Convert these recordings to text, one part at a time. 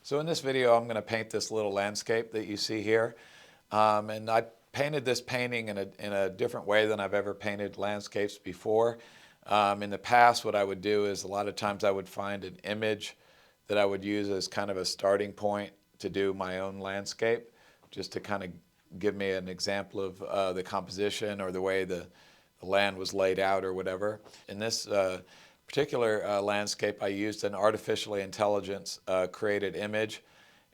So in this video, I'm going to paint this little landscape that you see here. And I painted this painting in a different way than I've ever painted landscapes before. In the past, what I would do is a lot of times I would find an image that I would use as kind of a starting point to do my own landscape, just to kind of give me an example of the composition or the way the land was laid out or whatever. In this particular landscape, I used an artificially intelligence created image,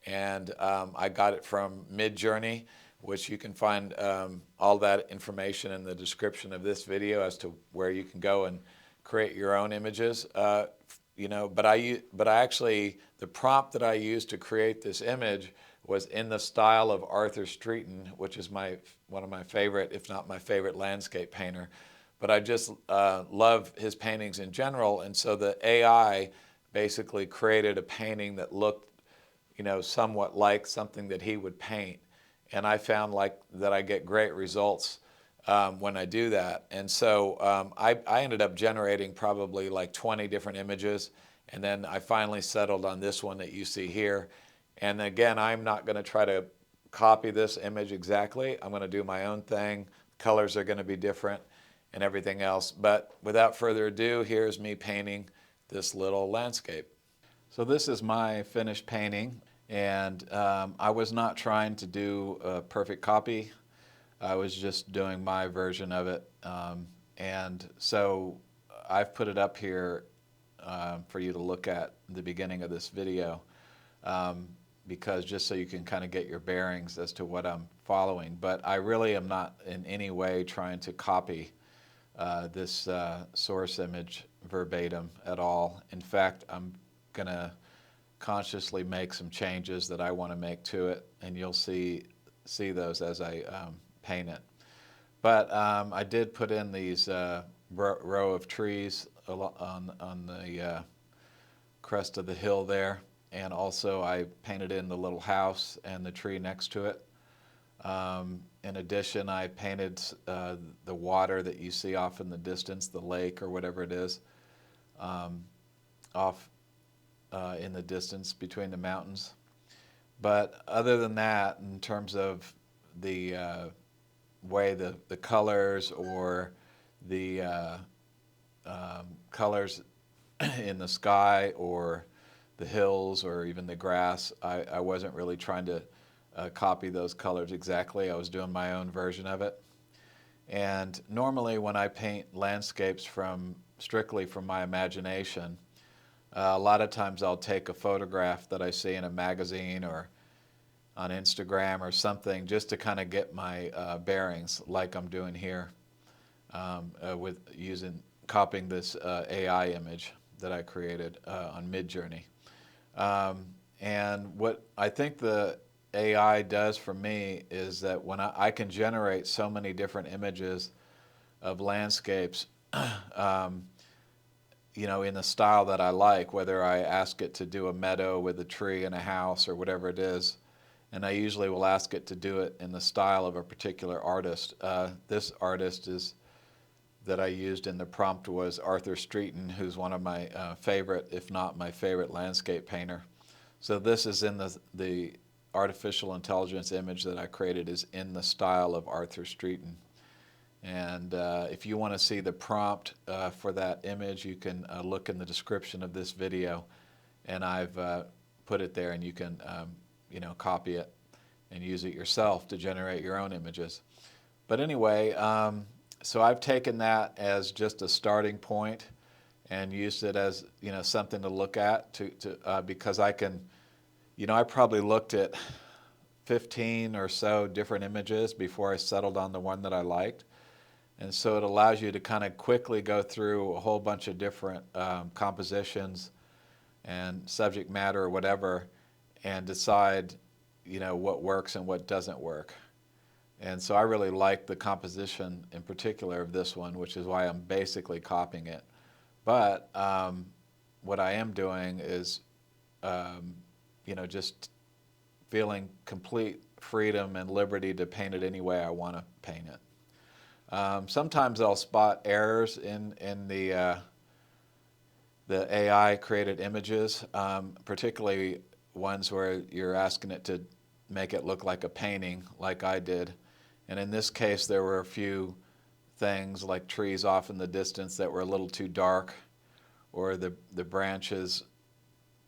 and I got it from Midjourney, which you can find all that information in the description of this video as to where you can go and create your own images. But I actually, the prompt that I used to create this image was in the style of Arthur Streeton, which is one of my favorite, if not my favorite, landscape painter. But I just love his paintings in general, and so the AI basically created a painting that looked, somewhat like something that he would paint. And I found that I get great results when I do that. And so I ended up generating probably like 20 different images, and then I finally settled on this one that you see here. And again, I'm not going to try to copy this image exactly. I'm going to do my own thing. Colors are going to be different and everything else. But without further ado, here's me painting this little landscape. So this is my finished painting, and I was not trying to do a perfect copy. I was just doing my version of it. And so I've put it up here for you to look at the beginning of this video, because just so you can kind of get your bearings as to what I'm following. But I really am not in any way trying to copy this source image verbatim at all. In fact, I'm going to consciously make some changes that I want to make to it, and you'll see those as I paint it. But I did put in these row of trees on the crest of the hill there, and also I painted in the little house and the tree next to it. In addition, I painted the water that you see off in the distance, the lake or whatever it is, off in the distance between the mountains. But other than that, in terms of the way the colors or the colors in the sky or the hills or even the grass, I wasn't really trying to copy those colors exactly. I was doing my own version of it. And normally when I paint landscapes strictly from my imagination, a lot of times I'll take a photograph that I see in a magazine or on Instagram or something, just to kind of get my bearings, like I'm doing here with copying this AI image that I created on Midjourney. And what I think the AI does for me is that when I can generate so many different images of landscapes, in the style that I like, whether I ask it to do a meadow with a tree and a house or whatever it is, and I usually will ask it to do it in the style of a particular artist. This artist that I used in the prompt was Arthur Streeton, who's one of my favorite, if not my favorite, landscape painter. So this is in the artificial intelligence image that I created is in the style of Arthur Streeton. And if you want to see the prompt for that image, you can look in the description of this video, and I've put it there, and you can copy it and use it yourself to generate your own images. But anyway, so I've taken that as just a starting point and used it as something to look at because I can, I probably looked at 15 or so different images before I settled on the one that I liked. And so it allows you to kind of quickly go through a whole bunch of different compositions and subject matter or whatever, and decide, what works and what doesn't work. And so I really like the composition in particular of this one, which is why I'm basically copying it. But what I am doing is, just feeling complete freedom and liberty to paint it any way I want to paint it. Sometimes I'll spot errors in the AI created images, particularly ones where you're asking it to make it look like a painting, like I did. And in this case, there were a few things like trees off in the distance that were a little too dark, or the branches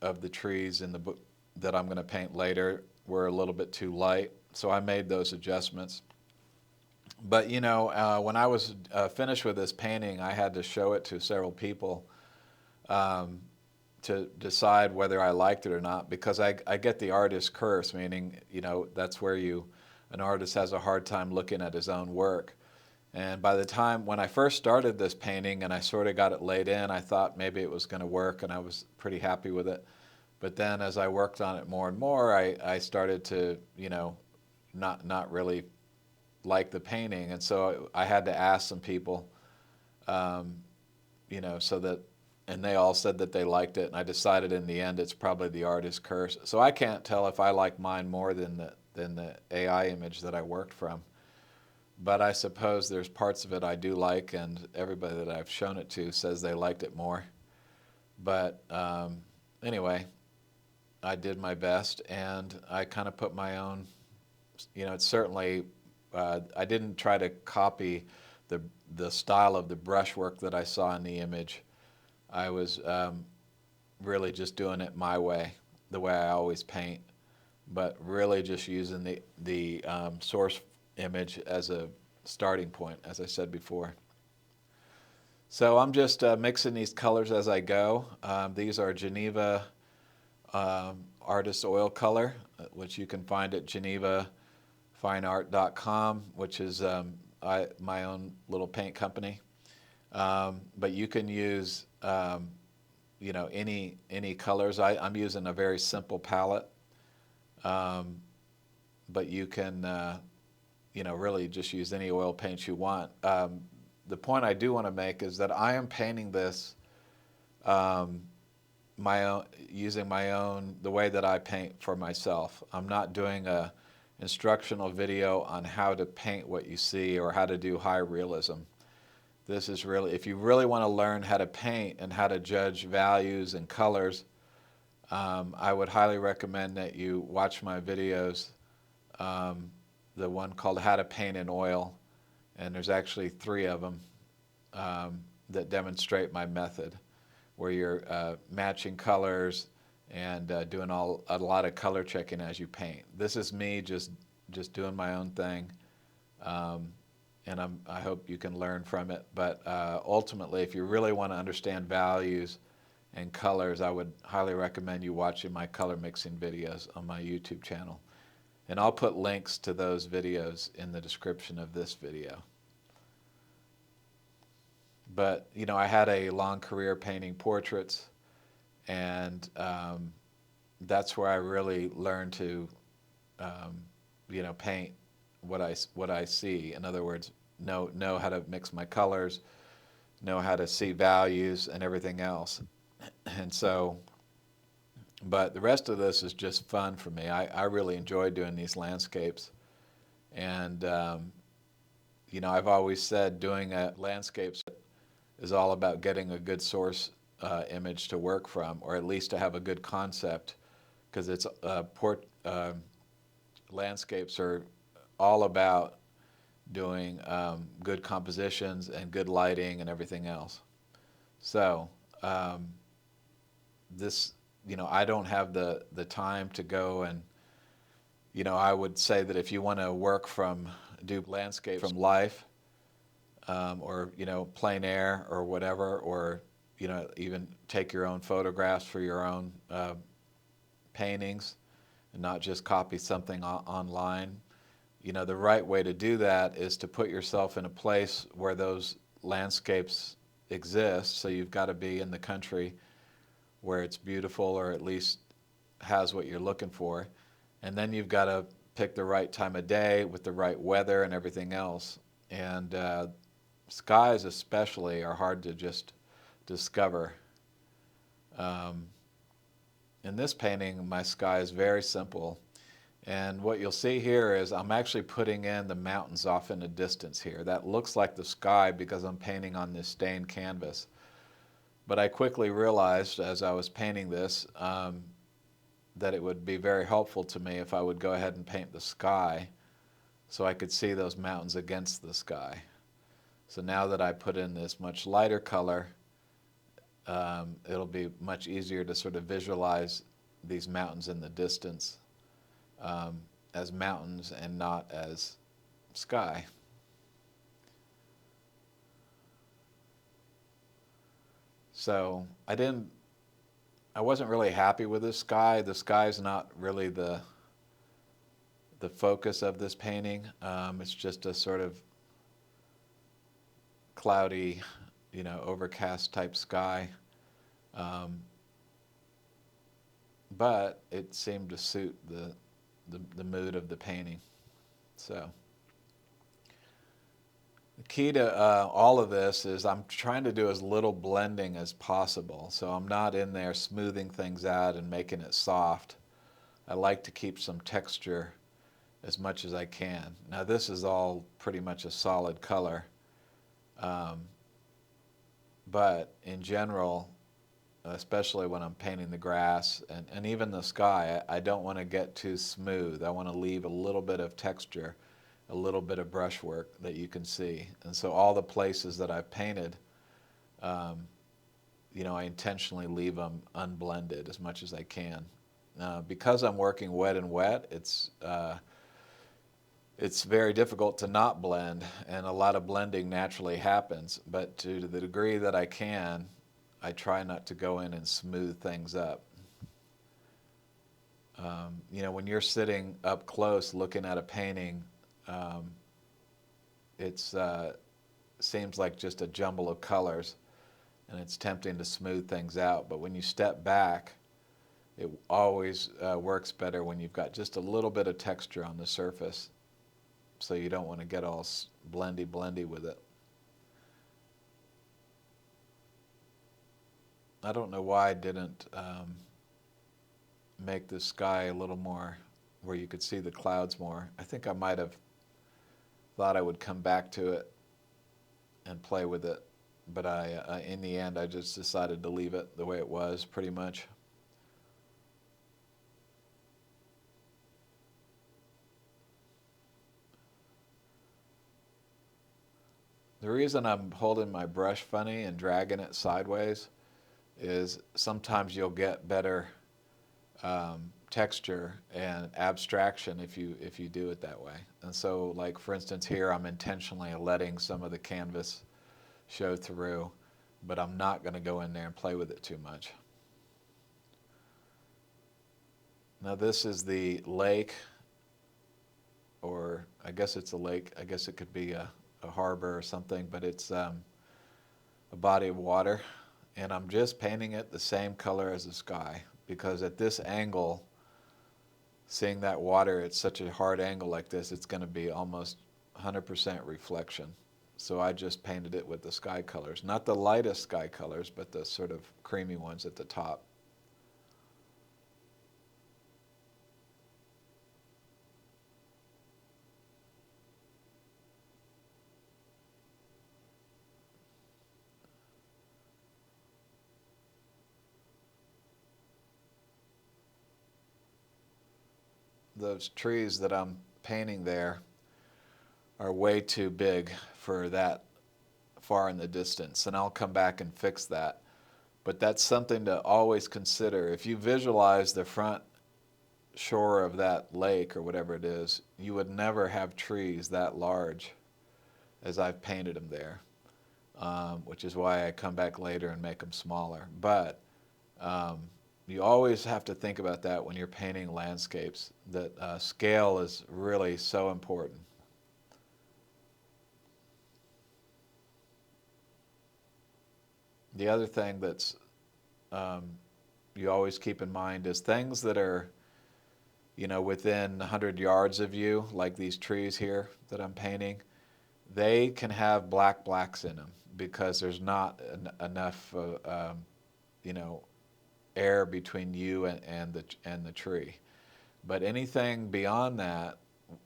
of the trees in the book that I'm going to paint later were a little bit too light. So I made those adjustments. But you know, when I was finished with this painting, I had to show it to several people to decide whether I liked it or not, because I get the artist curse, meaning, you know, that's where an artist has a hard time looking at his own work. And by the time, when I first started this painting and I sort of got it laid in, I thought maybe it was going to work, and I was pretty happy with it. But then as I worked on it more and more, I started to, you know, not really like the painting. And so I had to ask some people, you know, so that, and they all said that they liked it, and I decided in the end it's probably the artist's curse. So I can't tell if I like mine more than the AI image that I worked from. But I suppose there's parts of it I do like, and everybody that I've shown it to says they liked it more. But anyway, I did my best, and I kind of put my own, you know, it's certainly, I didn't try to copy the style of the brushwork that I saw in the image. I was really just doing it my way, the way I always paint, but really just using the source image as a starting point, as I said before. So I'm just mixing these colors as I go. These are Geneva Artist Oil Color, which you can find at genevafineart.com, which is my own little paint company. But you can use you know, any colors. I'm using a very simple palette, but you can you know, really just use any oil paint you want. The point I do want to make is that I am painting this using my own, the way that I paint for myself. I'm not doing a instructional video on how to paint what you see or how to do high realism. This is really, if you really want to learn how to paint and how to judge values and colors, I would highly recommend that you watch my videos. The one called How to Paint in Oil, and there's actually 3 of them that demonstrate my method, where you're matching colors and doing a lot of color checking as you paint. This is me just doing my own thing, and I hope you can learn from it. But ultimately, if you really want to understand values and colors, I would highly recommend you watching my color mixing videos on my YouTube channel. And I'll put links to those videos in the description of this video. But, you know, I had a long career painting portraits, and that's where I really learned to, you know, paint what I see. In other words, know how to mix my colors, know how to see values and everything else. And so, but the rest of this is just fun for me. I really enjoy doing these landscapes. And, you know, I've always said doing landscapes is all about getting a good source image to work from, or at least to have a good concept, because it's landscapes are all about doing good compositions and good lighting and everything else. So this, you know, I don't have the time to go and, you know, I would say that if you want to do landscape from life, or, you know, plein air or whatever, or, you know, even take your own photographs for your own paintings and not just copy something online, you know, the right way to do that is to put yourself in a place where those landscapes exist. So you've got to be in the country where it's beautiful, or at least has what you're looking for. And then you've got to pick the right time of day with the right weather and everything else. And skies especially are hard to just discover. In this painting, my sky is very simple. And what you'll see here is I'm actually putting in the mountains off in the distance here. That looks like the sky because I'm painting on this stained canvas. But I quickly realized as I was painting this that it would be very helpful to me if I would go ahead and paint the sky so I could see those mountains against the sky. So now that I put in this much lighter color, it'll be much easier to sort of visualize these mountains in the distance as mountains and not as sky. So I wasn't really happy with this sky. The sky's not really the focus of this painting. It's just a sort of cloudy, overcast type sky. But it seemed to suit the mood of the painting. So the key to all of this is I'm trying to do as little blending as possible. So I'm not in there smoothing things out and making it soft. I like to keep some texture as much as I can. Now this is all pretty much a solid color. But in general, especially when I'm painting the grass and even the sky, I don't want to get too smooth. I want to leave a little bit of texture, a little bit of brushwork that you can see. And so all the places that I've painted, I intentionally leave them unblended as much as I can. Because I'm working wet and wet, it's very difficult to not blend, and a lot of blending naturally happens. But to the degree that I can, I try not to go in and smooth things up. When you're sitting up close looking at a painting, it seems like just a jumble of colors, and it's tempting to smooth things out. But when you step back, it always works better when you've got just a little bit of texture on the surface, so you don't want to get all blendy with it. I don't know why I didn't make the sky a little more where you could see the clouds more. I think I might have thought I would come back to it and play with it, but in the end I just decided to leave it the way it was pretty much. The reason I'm holding my brush funny and dragging it sideways is sometimes you'll get better texture and abstraction if you do it that way. And so, like for instance here, I'm intentionally letting some of the canvas show through, but I'm not going to go in there and play with it too much. Now this is the lake, or I guess it's a lake. I guess it could be a harbor or something, but it's a body of water, and I'm just painting it the same color as the sky, because at this angle, seeing that water at such a hard angle like this, it's going to be almost 100% reflection. So I just painted it with the sky colors, not the lightest sky colors, but the sort of creamy ones at the top. Those trees that I'm painting there are way too big for that far in the distance, and I'll come back and fix that. But that's something to always consider. If you visualize the front shore of that lake or whatever it is, you would never have trees that large as I've painted them there, which is why I come back later and make them smaller. But you always have to think about that when you're painting landscapes, that scale is really so important. The other thing that's you always keep in mind is things that are within 100 yards of you, like these trees here that I'm painting, they can have blacks in them because there's not enough air between you and the tree. But anything beyond that,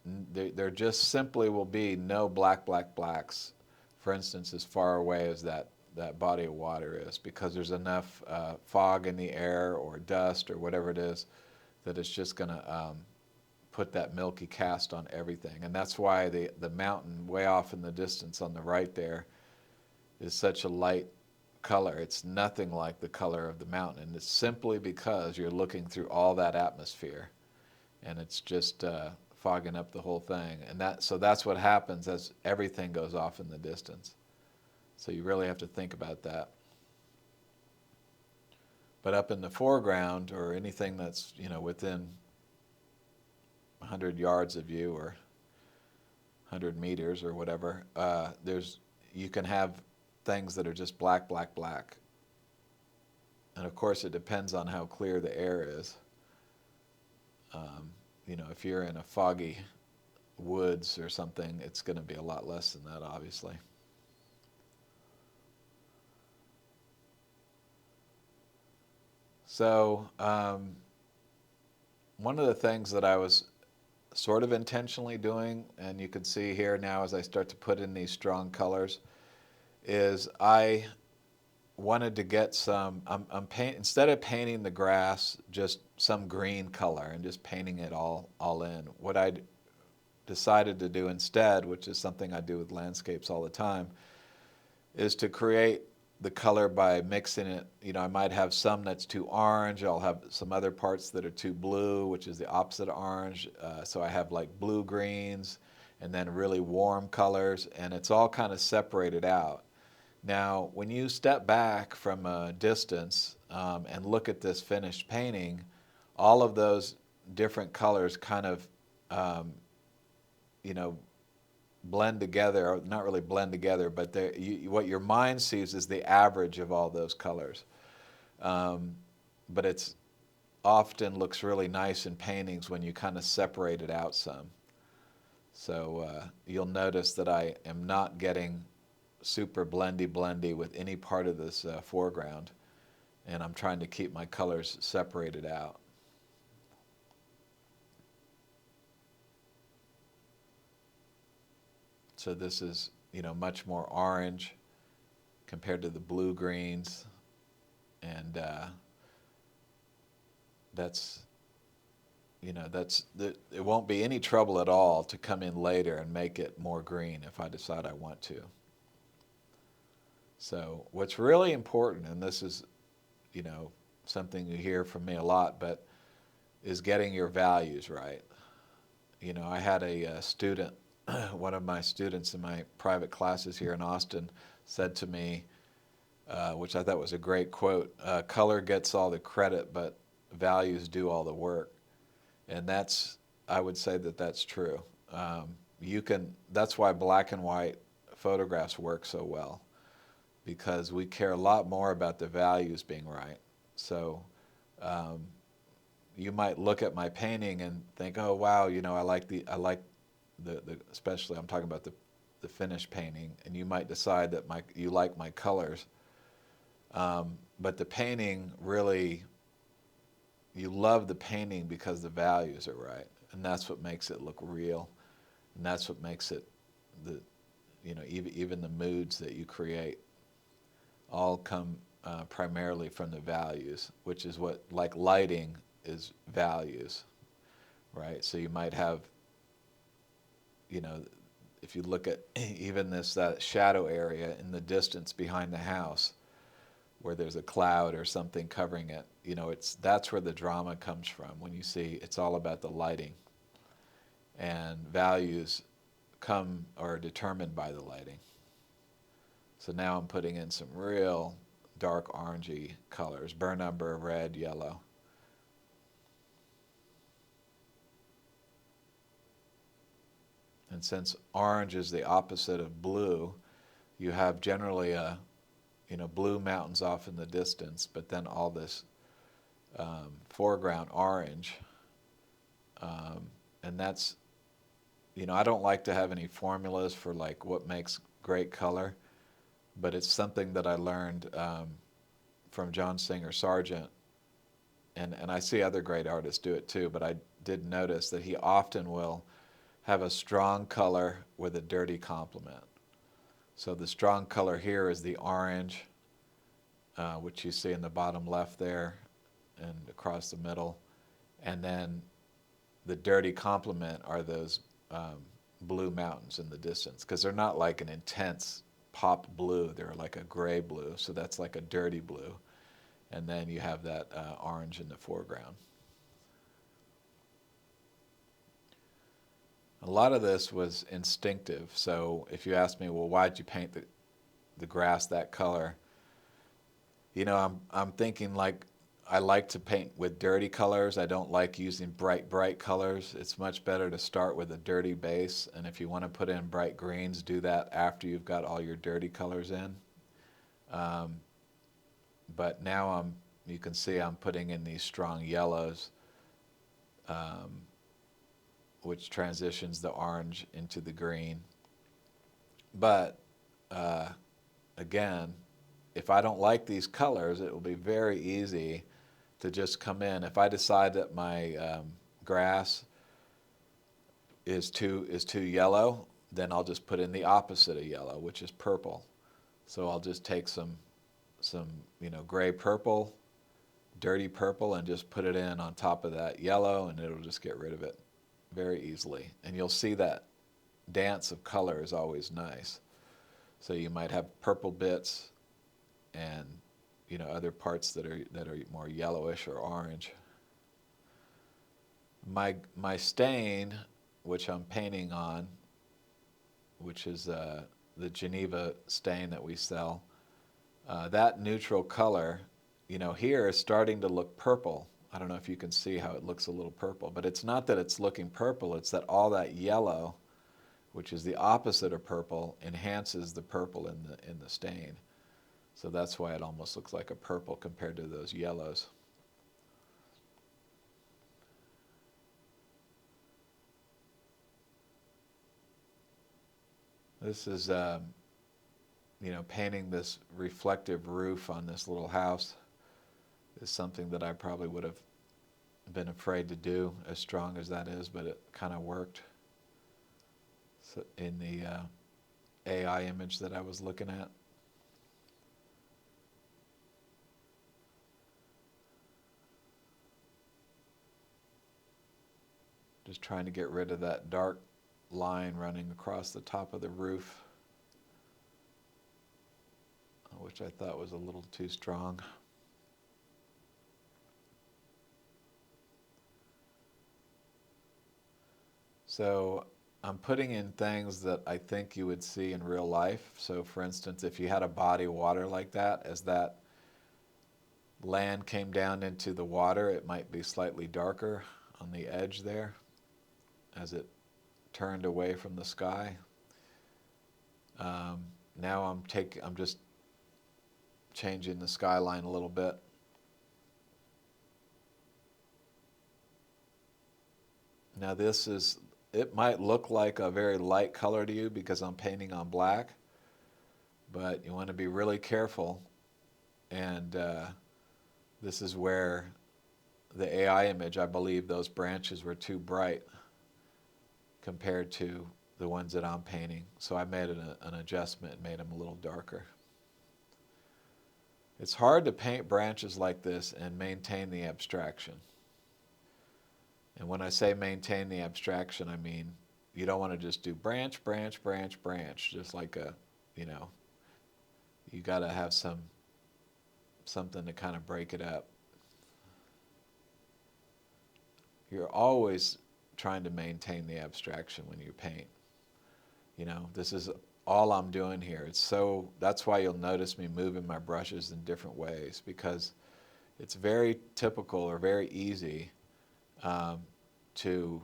there just simply will be no blacks, for instance, as far away as that body of water is, because there's enough fog in the air or dust or whatever it is that it's just going to put that milky cast on everything. And that's why the mountain way off in the distance on the right there is such a light color. It's nothing like the color of the mountain. And it's simply because you're looking through all that atmosphere, and it's just fogging up the whole thing. And so that's what happens as everything goes off in the distance. So you really have to think about that. But up in the foreground, or anything that's, within 100 yards of you, or 100 meters or whatever, you can have things that are just black, black, black. And of course it depends on how clear the air is. If you're in a foggy woods or something, it's going to be a lot less than that, obviously. So one of the things that I was sort of intentionally doing, and you can see here now as I start to put in these strong colors, is I wanted to get some, instead of painting the grass just some green color and just painting it all in, what I decided to do instead, which is something I do with landscapes all the time, is to create the color by mixing it. I might have some that's too orange, I'll have some other parts that are too blue, which is the opposite of orange, so I have like blue greens and then really warm colors, and it's all kind of separated out. Now, when you step back from a distance and look at this finished painting, all of those different colors kind of, blend together, or not really blend together, but what your mind sees is the average of all those colors. But it's often looks really nice in paintings when you kind of separate it out some. So you'll notice that I am not getting super blendy with any part of this foreground, and I'm trying to keep my colors separated out. So this is, much more orange compared to the blue greens, and it won't be any trouble at all to come in later and make it more green if I decide I want to. So what's really important, and this is, something you hear from me a lot, but is getting your values right. I had a student, one of my students in my private classes here in Austin said to me, which I thought was a great quote, color gets all the credit, but values do all the work. And I would say that that's true. That's why black and white photographs work so well, because we care a lot more about the values being right. So you might look at my painting and think, oh wow, I like the especially I'm talking about the finished painting, and you might decide that you like my colors, but the painting really, you love the painting because the values are right, and that's what makes it look real, and that's what makes it even the moods that you create all come primarily from the values, which is what, like lighting is values, right? So you might have, if you look at even that shadow area in the distance behind the house where there's a cloud or something covering it, that's where the drama comes from, when you see it's all about the lighting, and values come or are determined by the lighting. So now I'm putting in some real dark orangey colors, burnt umber, red, yellow. And since orange is the opposite of blue, you have generally blue mountains off in the distance, but then all this foreground orange. And that's, I don't like to have any formulas for like what makes great color, but it's something that I learned from John Singer Sargent, and I see other great artists do it too, but I did notice that he often will have a strong color with a dirty complement. So the strong color here is the orange, which you see in the bottom left there and across the middle, And then the dirty complement are those blue mountains in the distance, because they're not like an intense pop blue, they're like a gray blue, so that's like a dirty blue. And then you have that orange in the foreground. A lot of this was instinctive, so if you ask me, well, why'd you paint the grass that color? You know, I'm thinking like, I like to paint with dirty colors. I don't like using bright colors. It's much better to start with a dirty base, and if you want to put in bright greens, do that after you've got all your dirty colors in. But now you can see I'm putting in these strong yellows, which transitions the orange into the green. But again, if I don't like these colors, it will be very easy to just come in. If I decide that my grass is too yellow, then I'll just put in the opposite of yellow, which is purple. So I'll just take some gray purple, dirty purple, and just put it in on top of that yellow, and it'll just get rid of it very easily. And you'll see that dance of color is always nice. So you might have purple bits and other parts that are more yellowish or orange. My stain, which I'm painting on, which is the Geneva stain that we sell, that neutral color, here is starting to look purple. I don't know if you can see how it looks a little purple, but it's not that it's looking purple, it's that all that yellow, which is the opposite of purple, enhances the purple in the stain. So that's why it almost looks like a purple compared to those yellows. This is, painting this reflective roof on this little house is something that I probably would have been afraid to do, as strong as that is, but it kind of worked. So in the AI image that I was looking at. Just trying to get rid of that dark line running across the top of the roof, which I thought was a little too strong. So I'm putting in things that I think you would see in real life. So for instance, if you had a body of water like that, as that land came down into the water, it might be slightly darker on the edge there as it turned away from the sky. Now I'm just changing the skyline a little bit. Now it might look like a very light color to you because I'm painting on black, but you want to be really careful. And this is where the AI image, I believe those branches were too bright compared to the ones that I'm painting. So I made an adjustment and made them a little darker. It's hard to paint branches like this and maintain the abstraction. And when I say maintain the abstraction, I mean you don't want to just do branch, just like you got to have something to kind of break it up. You're always trying to maintain the abstraction when you paint. This is all I'm doing here. That's why you'll notice me moving my brushes in different ways, because it's very typical or very easy to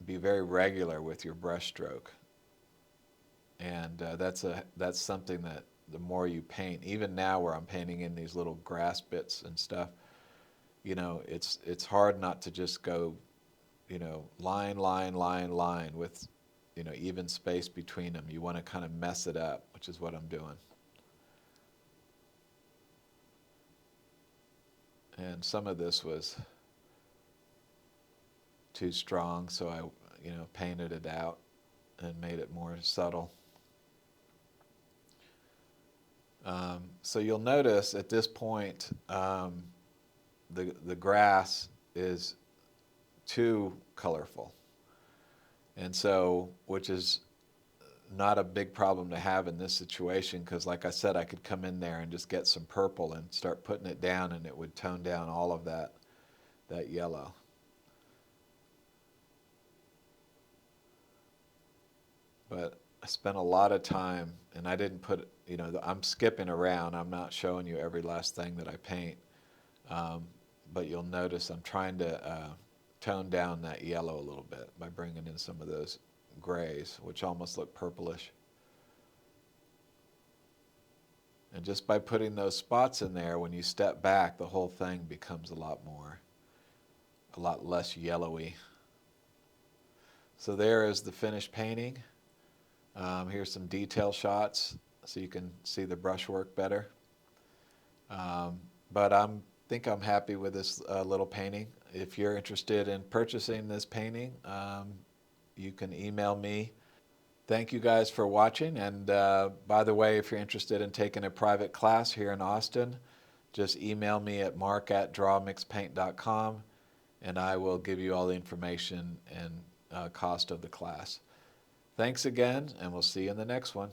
be very regular with your brush stroke. And that's something that the more you paint, even now where I'm painting in these little grass bits and stuff, it's hard not to just go, line with, even space between them. You want to kind of mess it up, which is what I'm doing. And some of this was too strong, so I, painted it out and made it more subtle. So you'll notice at this point, the grass is too colorful. And so, which is not a big problem to have in this situation, because like I said, I could come in there and just get some purple and start putting it down, and it would tone down all of that yellow. But I spent a lot of time, and I didn't put, you know, I'm skipping around. I'm not showing you every last thing that I paint. But you'll notice I'm trying to tone down that yellow a little bit by bringing in some of those grays, which almost look purplish. And just by putting those spots in there, when you step back, the whole thing becomes a lot less yellowy. So there is the finished painting. Here's some detail shots so you can see the brushwork better. But I think I'm happy with this little painting. If you're interested in purchasing this painting, you can email me. Thank you guys for watching. And by the way, if you're interested in taking a private class here in Austin, just email me at mark@drawmixpaint.com, and I will give you all the information and cost of the class. Thanks again, and we'll see you in the next one.